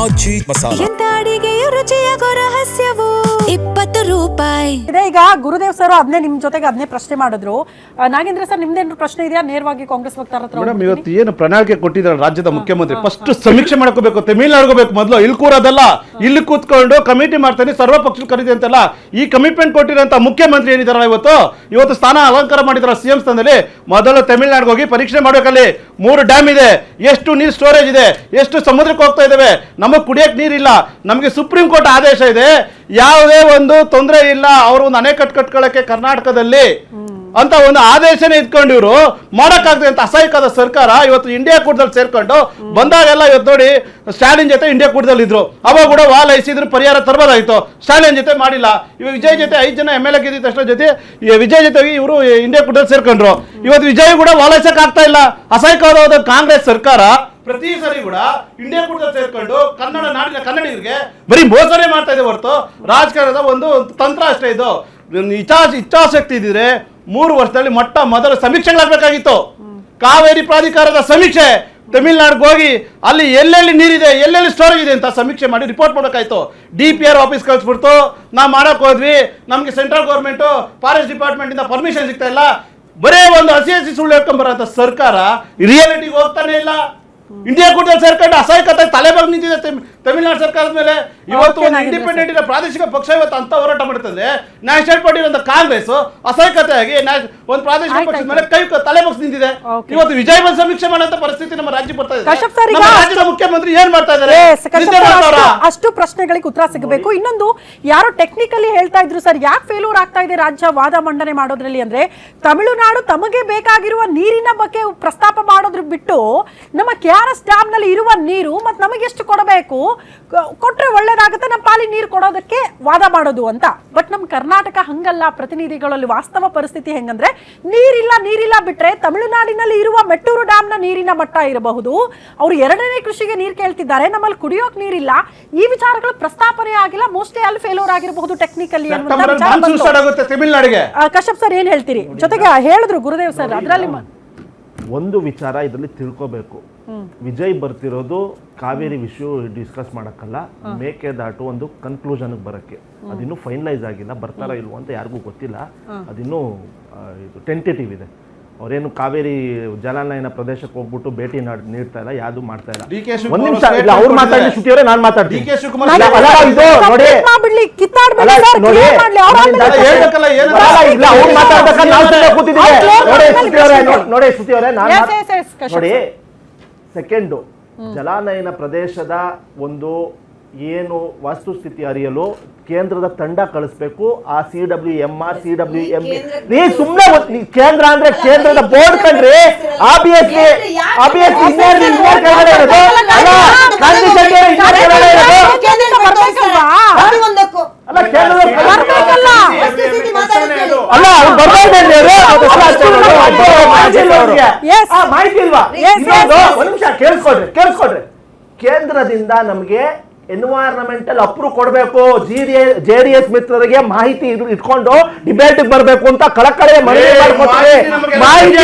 ಆಚಿ ಮಸಾಲ. ಎಂತ ಅಡಿಗೆಯ ರುಚಿಯಾಗೋ ರಹಸ್ಯವು 20 ರೂಪಾಯಿ. ಈಗ ಗುರುದೇವ್ ಸರ್ ನಿಮ್ ಜೊತೆಗೆ ಅದನ್ನೇ ಪ್ರಶ್ನೆ ಮಾಡಿದ್ರು. ನಾಗೇಂದ್ರ ಸರ್ ನಿಮ್ದೇನು ಪ್ರಶ್ನೆ ಇದೆಯಾ? ನೇರವಾಗಿ ಕಾಂಗ್ರೆಸ್ ವಕ್ತಾರ ಹತ್ರ. ಮೇಡಮ್, ಇವತ್ತು ಏನು ಪ್ರಣಾಳಿಕೆ ಕೊಟ್ಟಿದ್ದಾರೆ ರಾಜ್ಯದ ಮುಖ್ಯಮಂತ್ರಿ, ಫಸ್ಟ್ ಸಮೀಕ್ಷೆ ಮಾಡ್ಕೋಬೇಕು. ತಮಿಳ್ನಾಡ್ಗೋಬೇಕು ಮೊದಲು, ಇಲ್ಲಿ ಕೂರೋದಲ್ಲ. ಇಲ್ಲಿ ಕೂತ್ಕೊಂಡು ಕಮಿಟಿ ಮಾಡ್ತಾನೆ, ಸರ್ವ ಪಕ್ಷ ಕರೀತಿ ಅಂತೆಲ್ಲ ಈ ಕಮಿಟ್ಮೆಂಟ್ ಕೊಟ್ಟಿರೋಂಥ ಮುಖ್ಯಮಂತ್ರಿ ಏನಿದಾರಲ್ಲ, ಇವತ್ತು ಸ್ಥಾನ ಅಲಂಕಾರ ಮಾಡಿದಾರ ಸಿಎಂ ಸ್ಥಾನದಲ್ಲಿ. ಮೊದಲು ತಮಿಳ್ನಾಡಿಗೆ ಹೋಗಿ ಪರೀಕ್ಷೆ ಮಾಡ್ಬೇಕಲ್ಲಿ. 3 ಡ್ಯಾಮ್ ಇದೆ, ಎಷ್ಟು ನೀರು ಸ್ಟೋರೇಜ್ ಇದೆ, ಎಷ್ಟು ಸಮುದ್ರಕ್ಕೆ ಹೋಗ್ತಾ ಇದ್ದೇವೆ, ನಮಗೆ ಕುಡಿಯಕ್ಕೆ ನೀರಿಲ್ಲ, ನಮಗೆ ಸುಪ್ರೀಂ ಕೋರ್ಟ್ ಆದೇಶ ಇದೆ, ಯಾವುದೇ ಒಂದು ತೊಂದರೆ ಇಲ್ಲ, ಅವರು ಒಂದು ಅಣೆಕಟ್ಟು ಕಟ್ಕೊಳ್ಳಕ್ಕೆ ಕರ್ನಾಟಕದಲ್ಲಿ ಅಂತ ಒಂದು ಆದೇಶನೇ ಇಟ್ಕೊಂಡು ಇವರು ಮಾಡಕ್ಕಾಗದೆ ಅಂತ ಅಸಹಾಯಕವಾದ ಸರ್ಕಾರ ಇವತ್ತು ಇಂಡಿಯಾ ಕೂಟದಲ್ಲಿ ಸೇರ್ಕೊಂಡು ಬಂದಾಗೆಲ್ಲ ಇವತ್ತು ನೋಡಿ ಸ್ಟಾಲಿನ್ ಜೊತೆ ಇಂಡಿಯಾ ಕೂಟದಲ್ಲಿ ಇದ್ರು. ಅವಾಗ ಕೂಡ ವಾಲ್ ಐಸಿದ್ರು ಪರಿಹಾರ ತರಬಹುದಾಗಿತ್ತು, ಸ್ಟಾಲಿನ್ ಜೊತೆ ಮಾಡಿಲ್ಲ. ಇವಾಗ ವಿಜಯ್ ಜೊತೆ 5 ಜನ MLA ಗೆದ್ದಿದ್ದ ಅಷ್ಟರ ಜೊತೆ ವಿಜಯ್ ಜೊತೆಗೆ ಇವರು ಇಂಡಿಯಾ ಕೂಟದಲ್ಲಿ ಸೇರ್ಕೊಂಡ್ರು. ಇವತ್ತು ವಿಜಯ್ ಕೂಡ ವಾಲೈಸಕ್ ಆಗ್ತಾ ಇಲ್ಲ. ಅಸಹಾಯಕವಾದ ಕಾಂಗ್ರೆಸ್ ಸರ್ಕಾರ ಪ್ರತಿ ಸರಿ ಕೂಡ ಇಂಡಿಯಾ ಕೂಟದಲ್ಲಿ ಸೇರ್ಕೊಂಡು ಕನ್ನಡ ನಾಡಿನ ಕನ್ನಡಿಗರಿಗೆ ಬರೀ ಮೋಸನೆ ಮಾಡ್ತಾ ಇದೆ ಹೊರತು ರಾಜಕಾರಣದ ಒಂದು ತಂತ್ರ ಅಷ್ಟೇ. ಇದು ಇಚ್ಛಾಶಕ್ತಿ ಇದ್ದಿದ್ರೆ 3 ವರ್ಷದಲ್ಲಿ ಮೊದಲ ಸಮೀಕ್ಷೆಗಳಾಗಬೇಕಾಗಿತ್ತು. ಕಾವೇರಿ ಪ್ರಾಧಿಕಾರದ ಸಮೀಕ್ಷೆ, ತಮಿಳ್ನಾಡಿಗೆ ಹೋಗಿ ಅಲ್ಲಿ ಎಲ್ಲೆಲ್ಲಿ ನೀರಿದೆ, ಎಲ್ಲೆಲ್ಲಿ ಸ್ಟೋರೇಜ್ ಇದೆ ಅಂತ ಸಮೀಕ್ಷೆ ಮಾಡಿ ರಿಪೋರ್ಟ್ ಮಾಡಬೇಕಾಯ್ತು. DPR ಆಫೀಸ್ ಕಳಿಸ್ಬಿಡ್ತು, ನಾವು ಮಾಡಕ್ ಹೋದ್ವಿ, ನಮಗೆ ಸೆಂಟ್ರಲ್ ಗೌರ್ಮೆಂಟು ಫಾರೆಸ್ಟ್ ಡಿಪಾರ್ಟ್ಮೆಂಟ್ ಇಂದ ಪರ್ಮಿಷನ್ ಸಿಗ್ತಾ ಇಲ್ಲ. ಬರೇ ಒಂದು ಹಸಿ ಸುಳ್ಳು ಹೇಳ್ಕೊಂಬರಂತ ಸರ್ಕಾರ ರಿಯಾಲಿಟಿಗೆ ಹೋಗ್ತಾನೆ ಇಲ್ಲ. ಇಂಡಿಯಾ ಕೂಟದಲ್ಲಿ ಸೇರ್ಕೊಂಡು ಅಸಹಾಯಕತೆ ತಲೆಬಾಗಿ ನಿಂತಿದೆ ತಮಿಳ್ನಾಡು ಸರ್ಕಾರದ ಮೇಲೆ. ಇವತ್ತು ಒಂದು ಇಂಡಿಪೆಂಡೆಂಟ್ ಇರೋ ಪ್ರಾದೇಶಿಕ ಪಕ್ಷ ಇವತ್ತು ಅಂತ ಹೋರಾಟ ಮಾಡುತ್ತದೆ. ನ್ಯಾಷನಲ್ ಪಾರ್ಟಿ ಇರೋ ಕಾಂಗ್ರೆಸ್ ಅಸಹಾಯಕತೆಯಾಗಿ ಒಂದು ಪ್ರಾದೇಶಿಕ ಪಕ್ಷದ ಮೇಲೆ ತಲೆಬಗ್ಸಿ ನಿಂತಿದೆ. ಇವತ್ತು ವಿಜಯ್ ಬಂದ್ ಸಮೀಕ್ಷೆ ಮಾಡುವಂತ ಪರಿಸ್ಥಿತಿ ನಮ್ಮ ರಾಜ್ಯ ಬರ್ತಾ ಇದೆ. ರಾಜ್ಯದ ಮುಖ್ಯಮಂತ್ರಿ ಏನ್ ಮಾಡ್ತಾ ಇದ್ದಾರೆ? ಅಷ್ಟು ಪ್ರಶ್ನೆಗಳಿಗೆ ಉತ್ತರ ಸಿಗಬೇಕು. ಇನ್ನೊಂದು ಯಾರೋ ಟೆಕ್ನಿಕಲಿ ಹೇಳ್ತಾ ಇದ್ರು ಸರ್, ಯಾಕೆ ಫೇಲ್ಯೂರ್ ಆಗ್ತಾ ಇದೆ ರಾಜ್ಯ ವಾದ ಮಂಡನೆ ಮಾಡೋದ್ರಲ್ಲಿ ಅಂದ್ರೆ, ತಮಿಳುನಾಡು ತಮಗೆ ಬೇಕಾಗಿರುವ ನೀರಿನ ಬಗ್ಗೆ ಪ್ರಸ್ತಾಪ ಮಾಡೋದ್ರ ಬಿಟ್ಟು ನಮ್ಮ KRS ಡ್ಯಾಮ್ ನಲ್ಲಿ ಇರುವ ನೀರು ಮತ್ತೆ ನಮಗೆ ಎಷ್ಟು ಕೊಡಬೇಕು, ಕೊಟ್ರೆ ಒಳ್ಳೇದಾಗುತ್ತೆ, ನಮ್ಮ ಪಾಲಿ ನೀರು ಕೊಡೋದಕ್ಕೆ ವಾದ ಮಾಡೋದು ಅಂತ. ಬಟ್ ನಮ್ಮ ಕರ್ನಾಟಕ ಹಂಗಲ್ಲ. ಪ್ರತಿನಿಧಿಗಳಲ್ಲಿ ವಾಸ್ತವ ಪರಿಸ್ಥಿತಿ ಹೆಂಗಂದ್ರೆ, ನೀರಿಲ್ಲ ಬಿಟ್ರೆ ತಮಿಳುನಾಡಿನಲ್ಲಿ ಇರುವ ಮೆಟ್ಟೂರು ಡ್ಯಾಮ್ ನ ನೀರಿನ ಮಟ್ಟ ಇರಬಹುದು. ಅವರು 2ನೇ ಕೃಷಿಗೆ ನೀರು ಕೇಳ್ತಿದ್ದಾರೆ, ನಮ್ಮಲ್ಲಿ ಕುಡಿಯೋಕ್ ನೀರಿಲ್ಲ. ಈ ವಿಚಾರಗಳು ಪ್ರಸ್ತಾಪನೆ ಆಗಿಲ್ಲ. ಮೋಸ್ಟ್ಲಿ ಅಲ್ಲಿ ಫೇಲ್ಯೂರ್ ಆಗಿರಬಹುದು ಟೆಕ್ನಿಕಲಿ. ಕಶ್ಯಪ್ ಸರ್ ಏನ್ ಹೇಳ್ತೀರಿ? ಜೊತೆಗೆ ಹೇಳಿದ್ರು ಗುರುದೇವ್ ಸರ್, ಅದರಲ್ಲಿ ಒಂದು ವಿಚಾರ ಇದರಲ್ಲಿ ತಿಳ್ಕೋಬೇಕು. ವಿಜಯ್ ಬರ್ತಿರೋದು ಕಾವೇರಿ ವಿಷಯ ಡಿಸ್ಕಸ್ ಮಾಡಕ್ಕಲ್ಲ, ಮೇಕೆದಾಟು ಒಂದು ಕನ್ಕ್ಲೂಷನ್ ಬರಕ್ಕೆ. ಅದಿನ್ನೂ ಫೈನಲೈಸ್ ಆಗಿಲ್ಲ, ಬರ್ತಾರ ಇಲ್ವೋ ಅಂತ ಯಾರಿಗೂ ಗೊತ್ತಿಲ್ಲ. ಅದಿನ್ನೂ ಟೆಂಟೇಟಿವ್ ಇದೆ. ಅವರೇನು ಕಾವೇರಿ ಜಲಾನಯನ ಪ್ರದೇಶಕ್ಕೆ ಹೋಗ್ಬಿಟ್ಟು ಭೇಟಿ ನೀಡ್ತಾ ಇಲ್ಲ, ಯಾವ್ದು ಮಾಡ್ತಾ ಇಲ್ಲ. ಒಂದ್ ನಿಮಿಷ ಇಲ್ಲ, ಅವ್ರು ಮಾತಾಡಿ, ಶ್ರುತಿಯವರೇ ನಾನು ಮಾತಾಡ್ತೀನಿ. ನೋಡಿ ಶ್ರುತಿಯವರೇ, ನೋಡಿ ಸೆಕೆಂಡು, ಜಲಾನಯನ ಪ್ರದೇಶದ ಒಂದು ಏನು ವಾಸ್ತುಸ್ಥಿತಿ ಅರಿಯಲು ಕೇಂದ್ರದ ತಂಡ ಕಳಿಸ್ಬೇಕು. ಆ CWMR CWM ನೀ ಸುಮ್ನೆ ಕೇಂದ್ರ ಅಂದ್ರೆ ಕೇಂದ್ರದ ಬೋರ್ಡ್ ಕಂಡ್ರಿ. ಆಬ್ವಿಯಸ್ಲಿ ಮಾಹಿತಿ ಇಲ್ವಾ? ಒಂದ್ ನಿಮಿಷ ಕೇಳಿಸ್ಕೊಡ್ರಿ. ಕೇಂದ್ರದಿಂದ ನಮ್ಗೆ ಎನ್ವೈರನ್ಮೆಂಟಲ್ ಅಪ್ರೂವ್ ಕೊಡಬೇಕು. JDS ಮಿತ್ರರಿಗೆ ಮಾಹಿತಿ ಇಟ್ಕೊಂಡು ಡಿಬೇಟ್ ಬರಬೇಕು ಅಂತ ಕಳಕಳಿಯ ಮನವಿ ಮಾಡ್ಕೊಡ್ತೀವಿ. ಮಾಹಿತಿ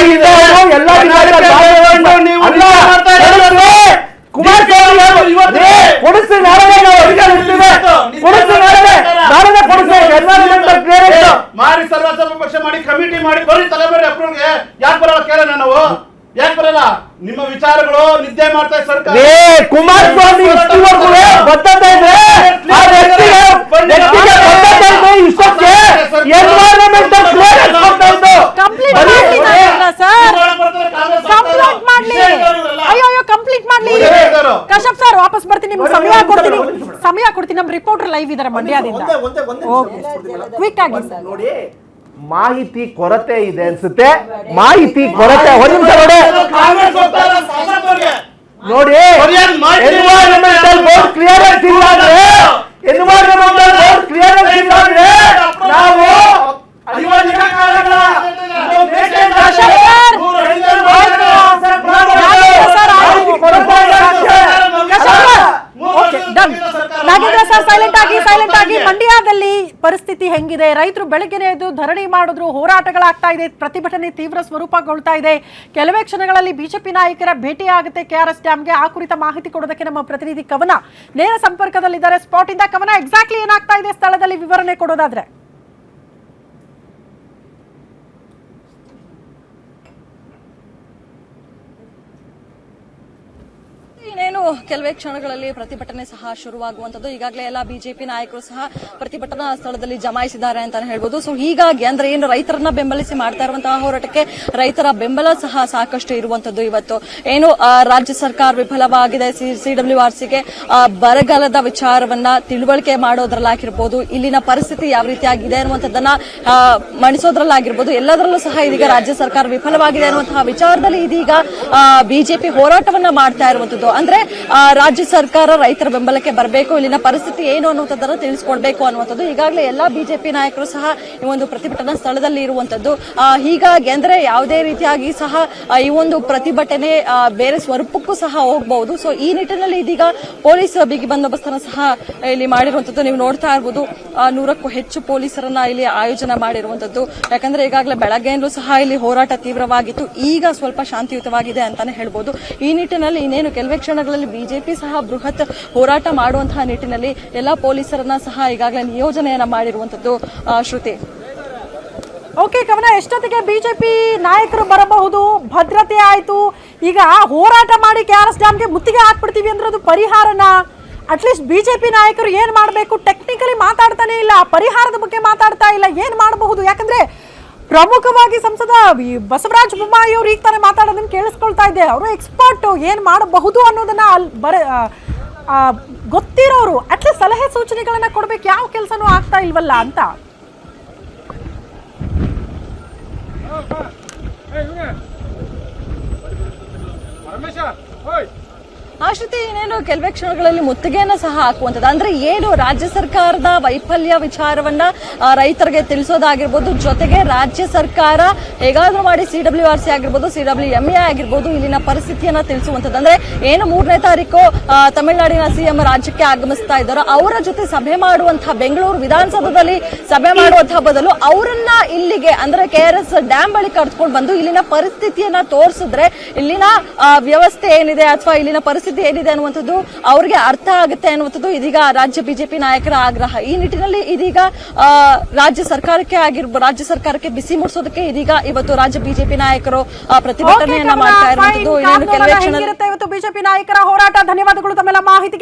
ಕಮಿಟಿ ಮಾಡಿ ತಲೆಬರಿ ಅಪ್ರೂವ್ಗೆ ಯಾಕೆ ಬರಲ್ಲ ಕೇಳೋಣ ನಾವು? ಯಾಕೆ ಬರಲ್ಲ? ನಿಮ್ಮ ವಿಚಾರಗಳು ನಿದ್ದೆ ಮಾಡ್ತಾ ಸರ್ಕಾರ. ಕುಮಾರಸ್ವಾಮಿ ಬದ್ಧತೆ ಇದೆ, ಕಶ್ಯಪ್ ಸರ್ ವಾಪಸ್ ಬರ್ತೀನಿ, ನಿಮ್ಗೆ ಸಮಯ ಕೊಡ್ತೀನಿ. ನಮ್ಮ ರಿಪೋರ್ಟರ್ ಲೈವ್ ಇದಾರೆ ಮಂಡ್ಯದಿಂದ. ಕ್ವಿಕ್ ಆಗಿ ನೋಡಿ, ಮಾಹಿತಿ ಕೊರತೆ ಇದೆ ಅನ್ಸುತ್ತೆ. ಮಾಹಿತಿ ಕೊರತೆ. ಒಂದ್ ನಿಮಿಷ ನೋಡಿ, ಎನ್ವೈರನ್ಮೆಂಟಲ್ ಬೋರ್ಡ್ ಕ್ಲಿಯರೆನ್ಸ್ ಇಲ್ಲ ಅಂದ್ರೆ ನಾವು ನಾಗೇಂದ್ರ ಸೈಲೆಂಟ್ ಆಗಿ ಮಂಡ್ಯದಲ್ಲಿ ಪರಿಸ್ಥಿತಿ ಹೆಂಗಿದೆ? ರೈತರು ಬೆಳಗ್ಗೆನೆ ಎದ್ದು ಧರಣಿ ಮಾಡಿದ್ರು, ಹೋರಾಟಗಳಾಗ್ತಾ ಇದೆ, ಪ್ರತಿಭಟನೆ ತೀವ್ರ ಸ್ವರೂಪಗೊಳ್ತಾ ಇದೆ. ಕೆಲವೇ ಕ್ಷಣಗಳಲ್ಲಿ ಬಿಜೆಪಿ ನಾಯಕರ ಭೇಟಿ ಆಗುತ್ತೆ ಕೆಆರ್ಎಸ್ ಡ್ಯಾಂಗೆ. ಆ ಕುರಿತ ಮಾಹಿತಿ ಕೊಡೋದಕ್ಕೆ ನಮ್ಮ ಪ್ರತಿನಿಧಿ ಕವನ ನೇರ ಸಂಪರ್ಕದಲ್ಲಿದ್ದಾರೆ. ಸ್ಪಾಟ್ ಇಂದ ಕವನ, ಎಕ್ಸಾಕ್ಟ್ಲಿ ಏನಾಗ್ತಾ ಇದೆ ಸ್ಥಳದಲ್ಲಿ ವಿವರಣೆ ಕೊಡೋದಾದ್ರೆ? ಇನ್ನೇನು ಕೆಲವೇ ಕ್ಷಣಗಳಲ್ಲಿ ಪ್ರತಿಭಟನೆ ಸಹ ಶುರುವಾಗುವಂತದ್ದು. ಈಗಾಗಲೇ ಎಲ್ಲ ಬಿಜೆಪಿ ನಾಯಕರು ಸಹ ಪ್ರತಿಭಟನಾ ಸ್ಥಳದಲ್ಲಿ ಜಮಾಯಿಸಿದ್ದಾರೆ ಅಂತಾನೆ ಹೇಳ್ಬೋದು. ಸೊ ಹೀಗಾಗಿ ಅಂದ್ರೆ ಏನು ರೈತರನ್ನ ಬೆಂಬಲಿಸಿ ಮಾಡ್ತಾ ಇರುವಂತಹ ಹೋರಾಟಕ್ಕೆ ರೈತರ ಬೆಂಬಲ ಸಹ ಸಾಕಷ್ಟು ಇರುವಂತದ್ದು. ಇವತ್ತು ಏನು ರಾಜ್ಯ ಸರ್ಕಾರ ವಿಫಲವಾಗಿದೆ, ಸಿಡಬ್ಲ್ಯೂಆರ್ಸಿಗೆ ಬರಗಾಲದ ವಿಚಾರವನ್ನ ತಿಳುವಳಿಕೆ ಮಾಡೋದ್ರಲ್ಲಾಗಿರ್ಬೋದು, ಇಲ್ಲಿನ ಪರಿಸ್ಥಿತಿ ಯಾವ ರೀತಿಯಾಗಿದೆ ಅನ್ನುವಂಥದ್ದನ್ನ ಮಣಿಸೋದ್ರಲ್ಲಾಗಿರ್ಬೋದು, ಎಲ್ಲದರಲ್ಲೂ ಸಹ ಇದೀಗ ರಾಜ್ಯ ಸರ್ಕಾರ ವಿಫಲವಾಗಿದೆ ಅನ್ನುವಂತಹ ವಿಚಾರದಲ್ಲಿ ಇದೀಗ ಬಿಜೆಪಿ ಹೋರಾಟವನ್ನ ಮಾಡ್ತಾ ಇರುವಂತದ್ದು. ಅಂದ್ರೆ ರಾಜ್ಯ ಸರ್ಕಾರ ರೈತರ ಬೆಂಬಲಕ್ಕೆ ಬರಬೇಕು, ಇಲ್ಲಿನ ಪರಿಸ್ಥಿತಿ ಏನು ಅನ್ನುವಂಥದ್ದನ್ನ ತಿಳಿಸ್ಕೊಡ್ಬೇಕು ಅನ್ನುವಂಥದ್ದು. ಈಗಾಗಲೇ ಎಲ್ಲಾ ಬಿಜೆಪಿ ನಾಯಕರು ಸಹ ಈ ಒಂದು ಪ್ರತಿಭಟನಾ ಸ್ಥಳದಲ್ಲಿ ಇರುವಂತದ್ದು. ಹೀಗಾಗಿ ಅಂದ್ರೆ ಯಾವುದೇ ರೀತಿಯಾಗಿ ಸಹ ಈ ಒಂದು ಪ್ರತಿಭಟನೆ ಬೇರೆ ಸ್ವರೂಪಕ್ಕೂ ಸಹ ಹೋಗಬಹುದು. ಸೊ ಈ ನಿಟ್ಟಿನಲ್ಲಿ ಇದೀಗ ಪೊಲೀಸ್ ಬಿಗಿ ಬಂದೋಬಸ್ತನ್ನ ಸಹ ಇಲ್ಲಿ ಮಾಡಿರುವಂತದ್ದು. ನೀವು ನೋಡ್ತಾ ಇರಬಹುದು 100ಕ್ಕೂ ಹೆಚ್ಚು ಪೊಲೀಸರನ್ನ ಇಲ್ಲಿ ಆಯೋಜನೆ ಮಾಡಿರುವಂತದ್ದು. ಯಾಕಂದ್ರೆ ಈಗಾಗಲೇ ಬೆಳಗ್ಗೆಯಿಂದಲೂ ಸಹ ಇಲ್ಲಿ ಹೋರಾಟ ತೀವ್ರವಾಗಿತ್ತು, ಈಗ ಸ್ವಲ್ಪ ಶಾಂತಿಯುತವಾಗಿದೆ ಅಂತಾನೆ ಹೇಳ್ಬೋದು. ಈ ನಿಟ್ಟಿನಲ್ಲಿ ಇನ್ನೇನು ಕೆಲವೇ ಕ್ಷಣಗಳಲ್ಲಿ ಬಿಜೆಪಿ ಸಹ ಬೃಹತ್ ಹೋರಾಟ ಮಾಡುವಂತಹ ನಿಟ್ಟಿನಲ್ಲಿ ಎಲ್ಲಾ ಪೊಲೀಸರನ್ನ ಸಹ ಈಗಾಗಲೇ ನಿಯೋಜನೆಯನ್ನ ಮಾಡಿರುವಂತದ್ದು. ಶ್ರುತಿ, ಓಕೆ ಕವನ, ಎಷ್ಟೊತ್ತಿಗೆ ಬಿಜೆಪಿ ನಾಯಕರು ಬರಬಹುದು? ಭದ್ರತೆ ಆಯ್ತು, ಈಗ ಹೋರಾಟ ಮಾಡಿ ಕೆಆರ್ಎಸ್ ಡ್ಯಾಮ್ಗೆ ಮುತ್ತಿಗೆ ಹಾಕ್ಬಿಡ್ತೀವಿ ಅಂದ್ರೆ ಅದು ಪರಿಹಾರನ? ಅಟ್ಲೀಸ್ಟ್ ಬಿಜೆಪಿ ನಾಯಕರು ಏನ್ ಮಾಡಬೇಕು? ಟೆಕ್ನಿಕಲಿ ಮಾತಾಡ್ತಾನೆ ಇಲ್ಲ, ಪರಿಹಾರದ ಬಗ್ಗೆ ಮಾತಾಡ್ತಾ ಇಲ್ಲ, ಏನ್ ಮಾಡಬಹುದು? ಯಾಕಂದ್ರೆ ಪ್ರಮುಖವಾಗಿ ಸಂಸದ ಬಸವರಾಜ ಬೊಮ್ಮಾಯಿ ಅವರು ಈಗ ತಾನೇ ಮಾತಾಡೋದನ್ನ ಕೇಳಿಸ್ಕೊಳ್ತಾ ಇದ್ದೆ. ಅವರು ಎಕ್ಸ್ಪರ್ಟ್, ಏನ್ ಮಾಡಬಹುದು ಅನ್ನೋದನ್ನ ಗೊತ್ತಿರೋರು ಅಟ್ಲೀಸ್ಟ್ ಸಲಹೆ ಸೂಚನೆಗಳನ್ನ ಕೊಡ್ಬೇಕು. ಯಾವ ಕೆಲಸನೂ ಆಗ್ತಾ ಇಲ್ವಲ್ಲ ಅಂತ. ಶ್ರುತಿ, ಇನ್ನೇನು ಕೆಲವೇ ಕ್ಷಣಗಳಲ್ಲಿ ಮುತ್ತಿಗೆಯನ್ನ ಸಹ ಹಾಕುವಂಥದ್ದು. ಅಂದ್ರೆ ಏನು ರಾಜ್ಯ ಸರ್ಕಾರದ ವೈಫಲ್ಯ ವಿಚಾರವನ್ನ ರೈತರಿಗೆ ತಿಳಿಸೋದಾಗಿರ್ಬೋದು, ಜೊತೆಗೆ ರಾಜ್ಯ ಸರ್ಕಾರ ಹೇಗಾದ್ರೂ ಮಾಡಿ ಸಿಡಬ್ಲ್ಯೂಆರ್ಸಿ ಆಗಿರ್ಬೋದು, ಸಿಡಬ್ಲ್ಯೂಎಂಎ ಆಗಿರ್ಬೋದು, ಇಲ್ಲಿನ ಪರಿಸ್ಥಿತಿಯನ್ನ ತಿಳಿಸುವಂಥದ್ದು. ಅಂದ್ರೆ ಏನು 3ನೇ ತಾರೀಕು ತಮಿಳುನಾಡಿನ ಸಿಎಂ ರಾಜ್ಯಕ್ಕೆ ಆಗಮಿಸ್ತಾ ಇದ್ದಾರೋ ಅವರ ಜೊತೆ ಸಭೆ ಮಾಡುವಂತಹ, ಬೆಂಗಳೂರು ವಿಧಾನಸೌಧದಲ್ಲಿ ಸಭೆ ಮಾಡುವಂತಹ ಬದಲು ಅವರನ್ನ ಇಲ್ಲಿಗೆ ಅಂದ್ರೆ ಕೆಆರ್ಎಸ್ ಡ್ಯಾಮ್ ಬಳಿ ಕರೆದುಕೊಂಡು ಬಂದು ಇಲ್ಲಿನ ಪರಿಸ್ಥಿತಿಯನ್ನ ತೋರಿಸಿದ್ರೆ ಇಲ್ಲಿನ ವ್ಯವಸ್ಥೆ ಏನಿದೆ ಅಥವಾ ಇಲ್ಲಿನ ಪರಿಸ್ಥಿತಿ ಏನಿದೆ ಅನ್ನುವಂಥದ್ದು ಅವ್ರಿಗೆ ಅರ್ಥ ಆಗುತ್ತೆ ಅನ್ನುವಂಥದ್ದು ಇದೀಗ ರಾಜ್ಯ ಬಿಜೆಪಿ ನಾಯಕರ ಆಗ್ರಹ. ಈ ನಿಟ್ಟಿನಲ್ಲಿ ಇದೀಗ ರಾಜ್ಯ ಸರ್ಕಾರಕ್ಕೆ ಬಿಸಿ ಮುಡಿಸೋದಕ್ಕೆ ಇದೀಗ ಇವತ್ತು ರಾಜ್ಯ ಬಿಜೆಪಿ ನಾಯಕರು ಪ್ರತಿಭಟನೆಯನ್ನ ಮಾಡ್ತಾ ಇರುವಂತದ್ದು. ಇವತ್ತು ಬಿಜೆಪಿ ನಾಯಕರ ಹೋರಾಟ. ಧನ್ಯವಾದಗಳು ತಮ್ಮೆಲ್ಲ ಮಾಹಿತಿಗೆ.